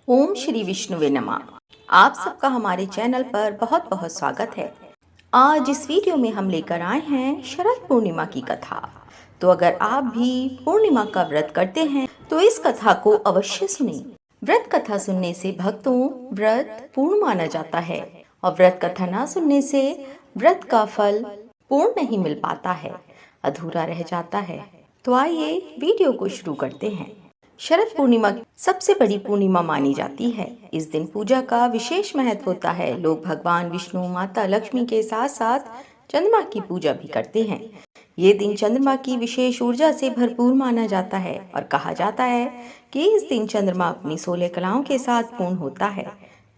ओम श्री विष्णुवे नमः। आप सबका हमारे चैनल पर बहुत बहुत स्वागत है। आज इस वीडियो में हम लेकर आए हैं शरद पूर्णिमा की कथा। तो अगर आप भी पूर्णिमा का व्रत करते हैं तो इस कथा को अवश्य सुनें। व्रत कथा सुनने से भक्तों व्रत पूर्ण माना जाता है और व्रत कथा ना सुनने से व्रत का फल पूर्ण नहीं मिल पाता है, अधूरा रह जाता है। तो आइए वीडियो को शुरू करते हैं। शरद पूर्णिमा सबसे बड़ी पूर्णिमा मानी जाती है। इस दिन पूजा का विशेष महत्व होता है। लोग भगवान विष्णु, माता लक्ष्मी के साथ साथ चंद्रमा की पूजा भी करते हैं। ये दिन चंद्रमा की विशेष ऊर्जा से भरपूर माना जाता है और कहा जाता है कि इस दिन चंद्रमा अपनी 16 कलाओं के साथ पूर्ण होता है।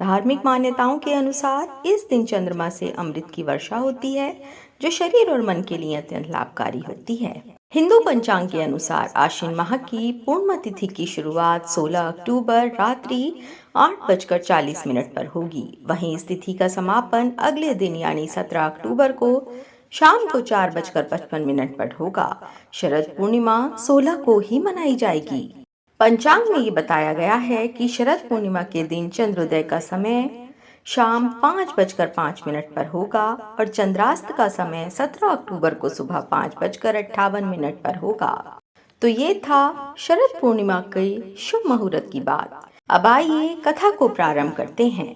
धार्मिक मान्यताओं के अनुसार इस दिन चंद्रमा से अमृत की वर्षा होती है, जो शरीर और मन के लिए अत्यंत लाभकारी होती है। हिंदू पंचांग के अनुसार आश्विन माह की पूर्णिमा तिथि की शुरुआत 16 अक्टूबर रात्रि 8:40 पर होगी। वहीं इस तिथि का समापन अगले दिन यानी 17 अक्टूबर को शाम को 4:55 पर होगा। शरद पूर्णिमा 16 को ही मनाई जाएगी। पंचांग में ये बताया गया है कि शरद पूर्णिमा के दिन चंद्रोदय का समय शाम 5:05 पर होगा और चंद्रास्त का समय 17 अक्टूबर को सुबह 5:58 पर होगा। तो ये था शरद पूर्णिमा के शुभ मुहूर्त की बात। अब आइए कथा को प्रारंभ करते हैं।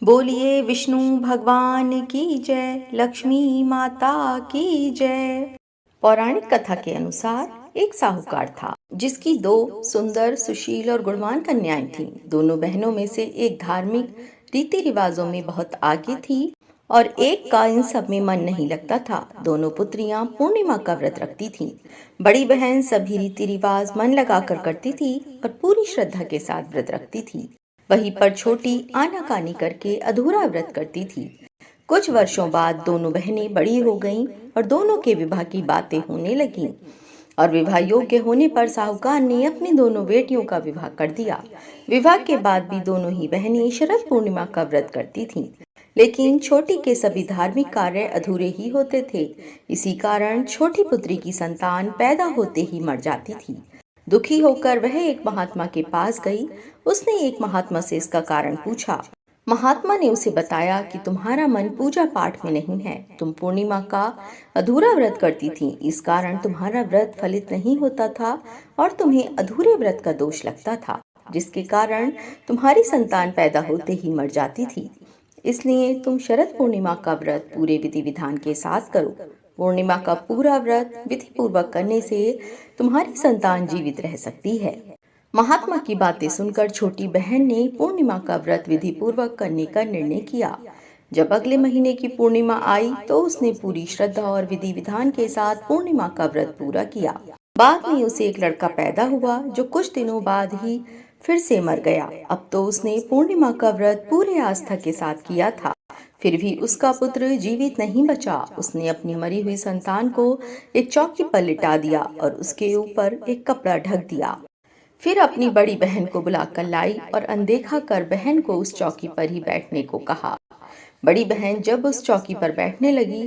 बोलिए विष्णु भगवान की जय, लक्ष्मी माता की जय। पौराणिक कथा के अनुसार एक साहूकार था जिसकी 2 सुंदर, सुशील और गुणवान कन्याएं थीं। दोनों बहनों में से एक धार्मिक रीति रिवाजों में बहुत आगे थी और एक का इन सब में मन नहीं लगता था। दोनों पुत्रियां पूर्णिमा का व्रत रखती थीं। बड़ी बहन सभी रीति रिवाज मन लगाकर करती थी और पूरी श्रद्धा के साथ व्रत रखती थी। वहीं पर छोटी आनाकानी करके अधूरा व्रत करती थी। कुछ वर्षों बाद दोनों बहनें बड़ी हो गईं और दोनों के विवाह की बातें होने लगीं और विवाह योग्य होने पर साहूकार ने अपनी दोनों बेटियों का विवाह कर दिया। विवाह के बाद भी दोनों ही बहनें शरद पूर्णिमा का व्रत करती थीं, लेकिन छोटी के सभी धार्मिक कार्य अधूरे ही होते थे। इसी कारण छोटी पुत्री की संतान पैदा होते ही मर जाती थी। दुखी होकर वह एक महात्मा के पास गई। उसने एक महात्मा से इसका कारण पूछा। महात्मा ने उसे बताया कि तुम्हारा मन पूजा पाठ में नहीं है, तुम पूर्णिमा का अधूरा व्रत करती थी, इस कारण तुम्हारा व्रत फलित नहीं होता था और तुम्हें अधूरे व्रत का दोष लगता था, जिसके कारण तुम्हारी संतान पैदा होते ही मर जाती थी। इसलिए तुम शरद पूर्णिमा का व्रत पूरे विधि विधान के साथ करो। पूर्णिमा का पूरा व्रत विधि पूर्वक करने से तुम्हारी संतान जीवित रह सकती है। महात्मा की बातें सुनकर छोटी बहन ने पूर्णिमा का व्रत विधि पूर्वक करने का निर्णय किया। जब अगले महीने की पूर्णिमा आई तो उसने पूरी श्रद्धा और विधि विधान के साथ पूर्णिमा का व्रत पूरा किया। बाद में उसे एक लड़का पैदा हुआ जो कुछ दिनों बाद ही फिर से मर गया। अब तो उसने पूर्णिमा का व्रत पूरे आस्था के साथ किया था, फिर भी उसका पुत्र जीवित नहीं बचा। उसने अपनी मरी हुई संतान को एक चौकी पर लिटा दिया और उसके ऊपर एक कपड़ा ढक दिया। फिर अपनी बड़ी बहन को बुलाकर लाई और अनदेखा कर बहन को उस चौकी पर ही बैठने को कहा। बड़ी बहन जब उस चौकी पर बैठने लगी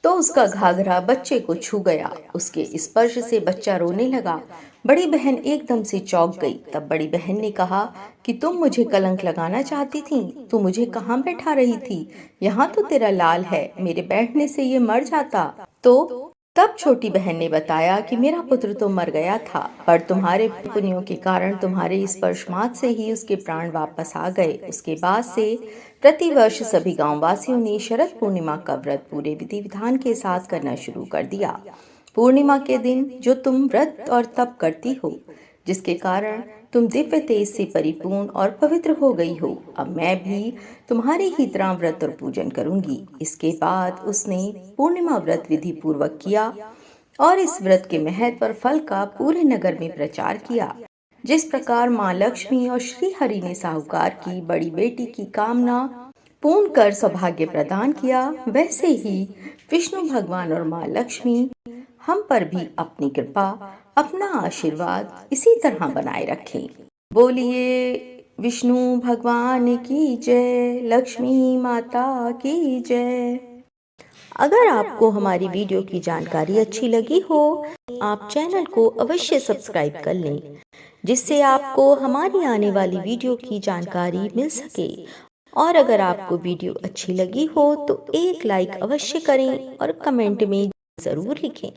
तो उसका घाघरा बच्चे को छू गया। उसके स्पर्श से बच्चा रोने लगा। बड़ी बहन एकदम से चौंक गई। तब बड़ी बहन ने कहा कि तुम मुझे कलंक लगाना चाहती थी, तू मुझे कहाँ बैठा रही थी? यहाँ तो तेरा लाल है, मेरे बैठने से ये मर जाता। तो तब छोटी बहन ने बताया कि मेरा पुत्र तो मर गया था, पर तुम्हारे पुण्यों के कारण तुम्हारे स्पर्श मात्र से ही उसके प्राण वापस आ गए। उसके बाद से प्रतिवर्ष सभी गांव वासियों ने शरद पूर्णिमा का व्रत पूरे विधि विधान के साथ करना शुरू कर दिया। पूर्णिमा के दिन जो तुम व्रत और तप करती हो, जिसके कारण तुम दिव्य तेज से परिपूर्ण और पवित्र हो गई हो, अब मैं भी तुम्हारी ही तरह व्रत और पूजन करूंगी। इसके बाद उसने पूर्णिमा व्रत विधि पूर्वक किया और इस व्रत के महत्व और फल का पूरे नगर में प्रचार किया। जिस प्रकार माँ लक्ष्मी और श्री हरि ने साहूकार की बड़ी बेटी की कामना पूर्ण कर सौभाग्य प्रदान किया, वैसे ही विष्णु भगवान और माँ लक्ष्मी हम पर भी अपनी कृपा, अपना आशीर्वाद इसी तरह बनाए रखें। बोलिए विष्णु भगवान की जय, लक्ष्मी माता की जय। अगर आपको हमारी वीडियो की जानकारी अच्छी लगी हो, आप चैनल को अवश्य सब्सक्राइब कर लें। जिससे आपको हमारी आने वाली वीडियो की जानकारी मिल सके। और अगर आपको वीडियो अच्छी लगी हो तो एक लाइक अवश्य करें और कमेंट में ज़रूर लिखें।